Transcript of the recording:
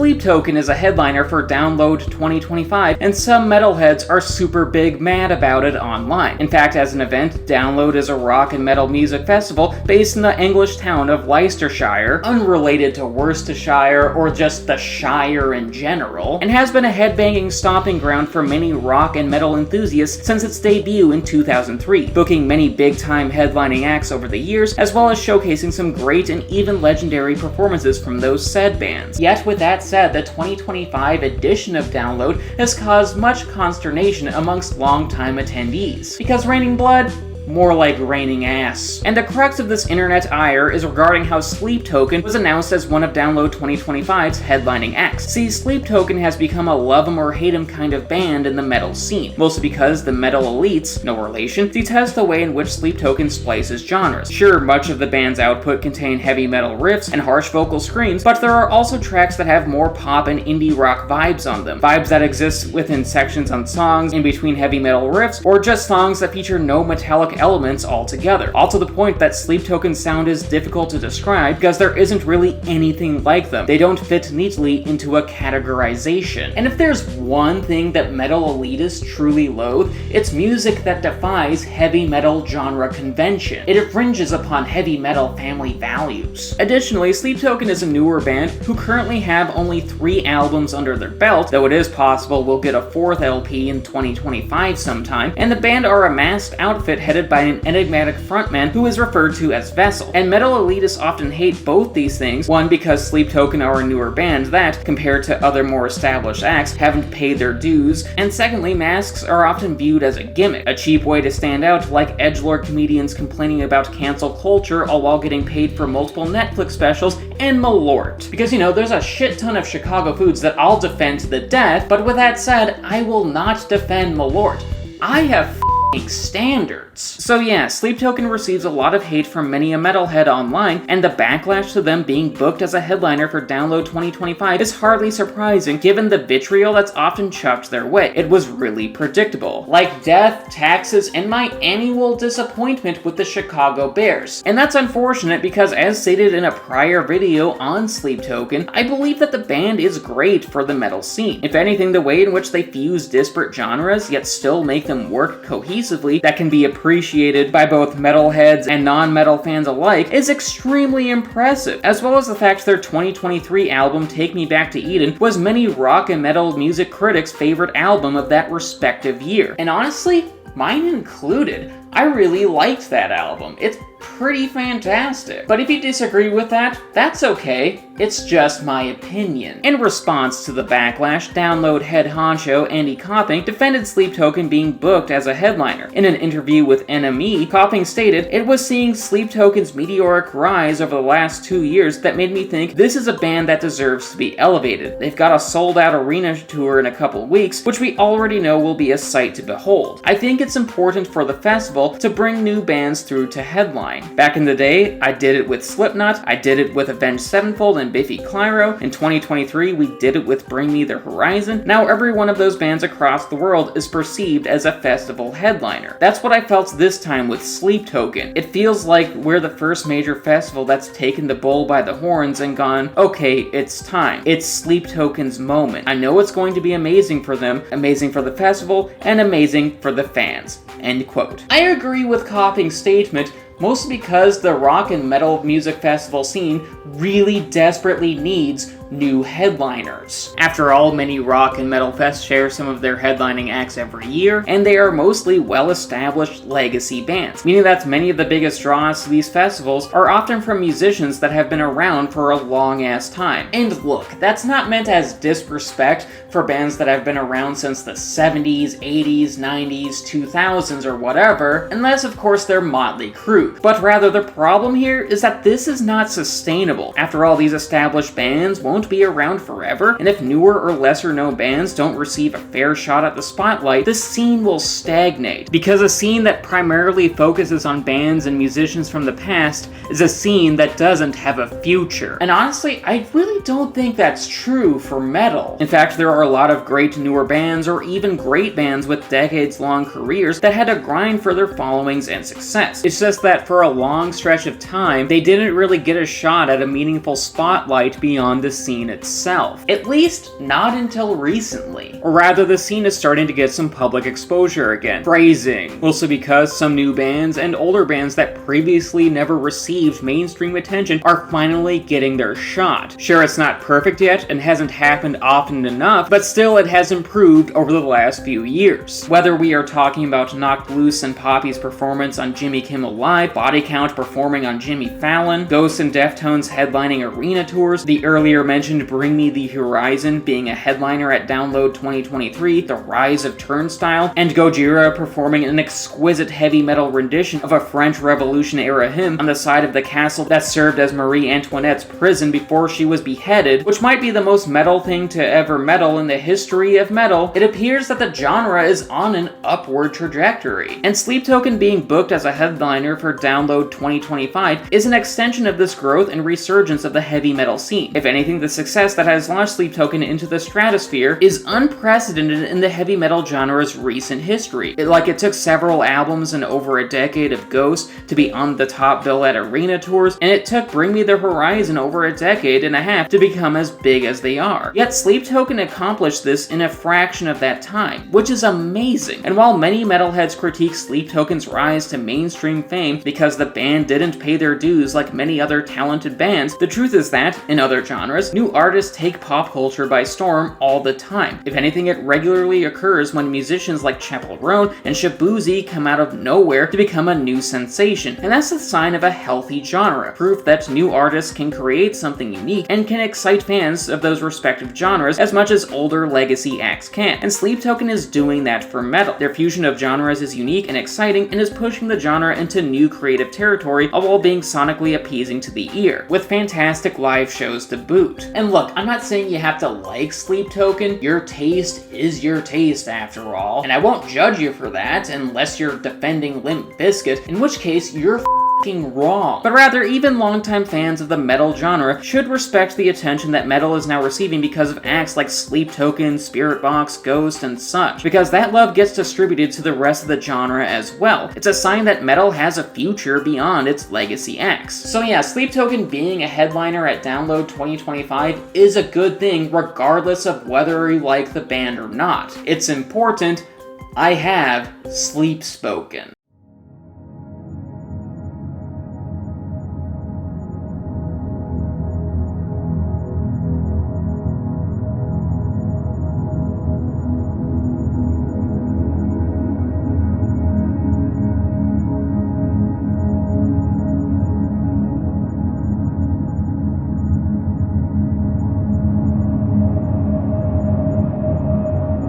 Sleep Token is a headliner for Download 2025, and some metalheads are super big mad about it online. In fact, as an event, Download is a rock and metal music festival based in the English town of Leicestershire, unrelated to Worcestershire or just the Shire in general, and has been a headbanging stomping ground for many rock and metal enthusiasts since its debut in 2003, booking many big-time headlining acts over the years, as well as showcasing some great and even legendary performances from those said bands. Yet with that said, the 2025 edition of Download has caused much consternation amongst longtime attendees. Because Raining Blood? More like raining ass. And the crux of this internet ire is regarding how Sleep Token was announced as one of Download 2025's headlining acts. See, Sleep Token has become a love 'em or hate 'em kind of band in the metal scene, mostly because the metal elites, no relation, detest the way in which Sleep Token splices genres. Sure, much of the band's output contain heavy metal riffs and harsh vocal screams, but there are also tracks that have more pop and indie rock vibes on them, vibes that exist within sections on songs, in between heavy metal riffs, or just songs that feature no metallic elements altogether. All to the point that Sleep Token's sound is difficult to describe because there isn't really anything like them. They don't fit neatly into a categorization. And if there's one thing that metal elitists truly loathe, it's music that defies heavy metal genre convention. It infringes upon heavy metal family values. Additionally, Sleep Token is a newer band who currently have only 3 albums under their belt, though it is possible we'll get a 4th LP in 2025 sometime, and the band are a masked outfit headed by an enigmatic frontman who is referred to as Vessel. And metal elitists often hate both these things, one because Sleep Token are a newer band that, compared to other more established acts, haven't paid their dues, and secondly, masks are often viewed as a gimmick, a cheap way to stand out, like edgelord comedians complaining about cancel culture all while getting paid for multiple Netflix specials, and malort. Because, there's a shit ton of Chicago foods that I'll defend to the death, but with that said, I will not defend malort. I have standards. So yeah, Sleep Token receives a lot of hate from many a metalhead online, and the backlash to them being booked as a headliner for Download 2025 is hardly surprising given the vitriol that's often chucked their way. It was really predictable. Like death, taxes, and my annual disappointment with the Chicago Bears. And that's unfortunate because, as stated in a prior video on Sleep Token, I believe that the band is great for the metal scene. If anything, the way in which they fuse disparate genres yet still make them work cohesively that can be appreciated by both metalheads and non-metal fans alike is extremely impressive, as well as the fact their 2023 album Take Me Back to Eden was many rock and metal music critics' favorite album of that respective year. And honestly, mine included. I really liked that album. It's pretty fantastic. But if you disagree with that, that's okay. It's just my opinion. In response to the backlash, Download head honcho Andy Copping defended Sleep Token being booked as a headliner. In an interview with NME, Copping stated, "It was seeing Sleep Token's meteoric rise over the last 2 years that made me think this is a band that deserves to be elevated. They've got a sold-out arena tour in a couple weeks, which we already know will be a sight to behold. I think it's important for the festival to bring new bands through to headline. Back in the day, I did it with Slipknot, I did it with Avenged Sevenfold and Biffy Clyro. In 2023, we did it with Bring Me the Horizon. Now every one of those bands across the world is perceived as a festival headliner. That's what I felt this time with Sleep Token. It feels like we're the first major festival that's taken the bull by the horns and gone, okay, it's time. It's Sleep Token's moment. I know it's going to be amazing for them, amazing for the festival, and amazing for the fans." End quote. I agree with Copping's statement, mostly because the rock and metal music festival scene really desperately needs new headliners. After all, many rock and metal fests share some of their headlining acts every year, and they are mostly well-established legacy bands, meaning that many of the biggest draws to these festivals are often from musicians that have been around for a long-ass time. And look, that's not meant as disrespect for bands that have been around since the 70s, 80s, 90s, 2000s, or whatever, unless of course they're Motley Crue. But rather, the problem here is that this is not sustainable. After all, these established bands won't be around forever, and if newer or lesser known bands don't receive a fair shot at the spotlight, the scene will stagnate. Because a scene that primarily focuses on bands and musicians from the past is a scene that doesn't have a future. And honestly, I really don't think that's true for metal. In fact, there are a lot of great newer bands, or even great bands with decades-long careers, that had to grind for their followings and success. It's just that that for a long stretch of time, they didn't really get a shot at a meaningful spotlight beyond the scene itself. At least, not until recently. Or rather, the scene is starting to get some public exposure again. Phrasing. Mostly because some new bands and older bands that previously never received mainstream attention are finally getting their shot. Sure, it's not perfect yet and hasn't happened often enough, but still it has improved over the last few years. Whether we are talking about Knocked Loose and Poppy's performance on Jimmy Kimmel Live, Body Count performing on Jimmy Fallon, Ghost and Deftones headlining arena tours, the earlier mentioned Bring Me the Horizon being a headliner at Download 2023, the rise of Turnstile, and Gojira performing an exquisite heavy metal rendition of a French Revolution-era hymn on the side of the castle that served as Marie Antoinette's prison before she was beheaded, which might be the most metal thing to ever metal in the history of metal. It appears that the genre is on an upward trajectory. And Sleep Token being booked as a headliner for Download 2025 is an extension of this growth and resurgence of the heavy metal scene. If anything, the success that has launched Sleep Token into the stratosphere is unprecedented in the heavy metal genre's recent history. It took several albums and over a decade of Ghost to be on the top bill at arena tours, and it took Bring Me the Horizon over a decade and a half to become as big as they are. Yet Sleep Token accomplished this in a fraction of that time, which is amazing. And while many metalheads critique Sleep Token's rise to mainstream fame because the band didn't pay their dues like many other talented bands, the truth is that, in other genres, new artists take pop culture by storm all the time. If anything, it regularly occurs when musicians like Chappell Roan and Shabuzi come out of nowhere to become a new sensation, and that's a sign of a healthy genre, proof that new artists can create something unique and can excite fans of those respective genres as much as older legacy acts can, and Sleep Token is doing that for metal. Their fusion of genres is unique and exciting and is pushing the genre into new creative territory, all while being sonically appeasing to the ear, with fantastic live shows to boot. And look, I'm not saying you have to like Sleep Token, your taste is your taste after all, and I won't judge you for that unless you're defending Limp Bizkit, in which case you're f***ing wrong. But rather, even longtime fans of the metal genre should respect the attention that metal is now receiving because of acts like Sleep Token, Spiritbox, Ghost, and such, because that love gets distributed to the rest of the genre as well. It's a sign that metal has a future beyond its legacy acts. So yeah, Sleep Token being a headliner at Download 2025 is a good thing regardless of whether you like the band or not. It's important. I have sleep spoken.